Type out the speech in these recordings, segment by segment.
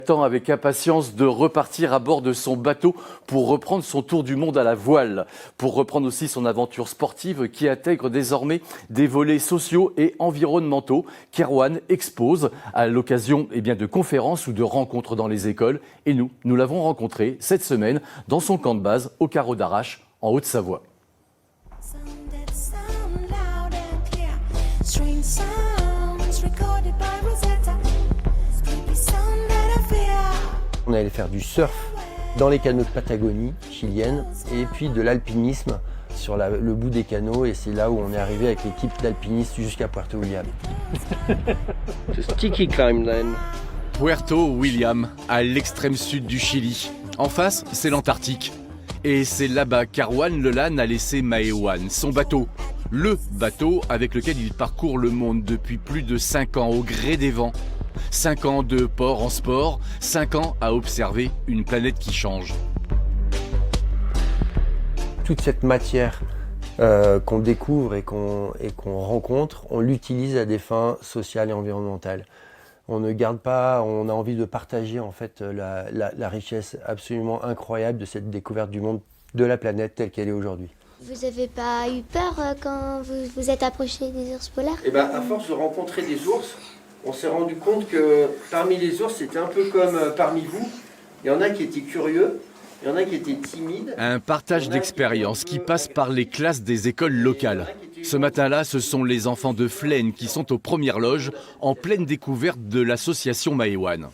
Attend avec impatience de repartir à bord de son bateau pour reprendre son tour du monde à la voile, pour reprendre aussi son aventure sportive qui intègre désormais des volets sociaux et environnementaux qu'Erwan expose à l'occasion de conférences ou de rencontres dans les écoles. Et nous l'avons rencontré cette semaine dans son camp de base au Carreau d'Arrache en Haute-Savoie. On allait faire du surf dans les canaux de Patagonie chilienne et puis de l'alpinisme sur le bout des canaux, et c'est là où on est arrivé avec l'équipe d'alpinistes jusqu'à Puerto William. Sticky climb then. Puerto William, à l'extrême sud du Chili. En face, c'est l'Antarctique. Et c'est là-bas qu'Erwan Lelan a laissé Maëwan, son bateau. Le bateau avec lequel il parcourt le monde depuis plus de 5 ans au gré des vents. 5 ans de port en sport, 5 ans à observer une planète qui change. Toute cette matière qu'on découvre et qu'on rencontre, on l'utilise à des fins sociales et environnementales. On ne garde pas, on a envie de partager en fait la richesse absolument incroyable de cette découverte du monde, de la planète telle qu'elle est aujourd'hui. Vous n'avez pas eu peur quand vous vous êtes approché des ours polaires? À force de rencontrer des ours, on s'est rendu compte que parmi les ours, c'était un peu comme parmi vous. Il y en a qui étaient curieux, il y en a qui étaient timides. Un partage d'expériences qui passe par les classes des écoles locales. Ce matin-là, ce sont les enfants de Flaine qui sont aux premières loges en pleine découverte de l'association Maëwan.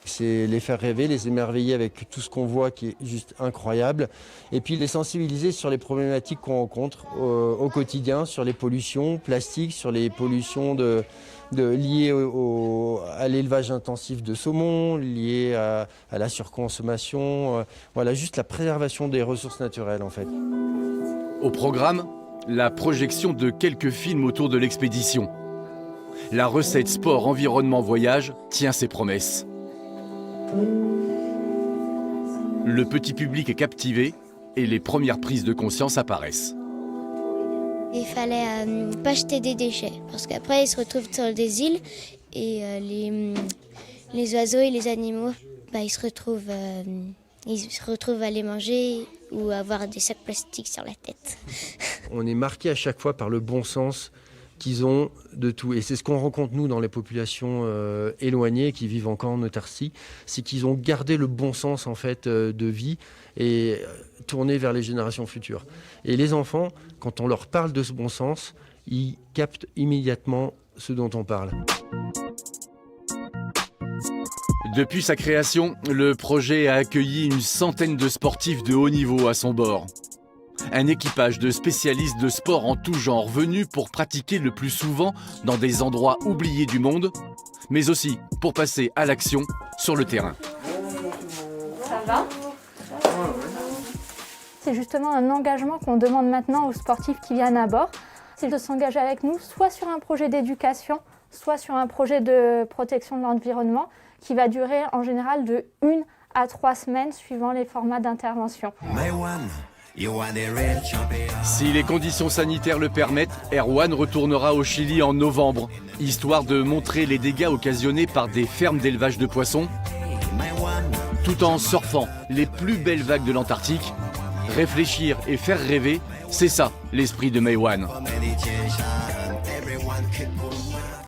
C'est les faire rêver, les émerveiller avec tout ce qu'on voit qui est juste incroyable. Et puis les sensibiliser sur les problématiques qu'on rencontre au quotidien, sur les pollutions plastiques, sur les pollutions liées à l'élevage intensif de saumon, liées à la surconsommation. Voilà, juste la préservation des ressources naturelles en fait. Au programme, la projection de quelques films autour de l'expédition. La recette sport, environnement, voyage tient ses promesses. Le petit public est captivé et les premières prises de conscience apparaissent. Il fallait pas jeter des déchets, parce qu'après ils se retrouvent sur des îles et les oiseaux et les animaux, ils se retrouvent à les manger ou à avoir des sacs plastiques sur la tête. On est marqué à chaque fois par le bon sens qu'ils ont de tout. Et c'est ce qu'on rencontre, nous, dans les populations éloignées qui vivent encore en autarcie, c'est qu'ils ont gardé le bon sens, en fait, de vie et tourné vers les générations futures. Et les enfants, quand on leur parle de ce bon sens, ils captent immédiatement ce dont on parle. Depuis sa création, le projet a accueilli une centaine de sportifs de haut niveau à son bord. Un équipage de spécialistes de sport en tout genre venus pour pratiquer le plus souvent dans des endroits oubliés du monde, mais aussi pour passer à l'action sur le terrain. Ça va ? C'est justement un engagement qu'on demande maintenant aux sportifs qui viennent à bord. C'est de s'engager avec nous, soit sur un projet d'éducation, soit sur un projet de protection de l'environnement qui va durer en général de 1 à 3 semaines suivant les formats d'intervention. Si les conditions sanitaires le permettent, Erwan retournera au Chili en novembre, histoire de montrer les dégâts occasionnés par des fermes d'élevage de poissons, tout en surfant les plus belles vagues de l'Antarctique. Réfléchir et faire rêver, c'est ça l'esprit de Maëwan.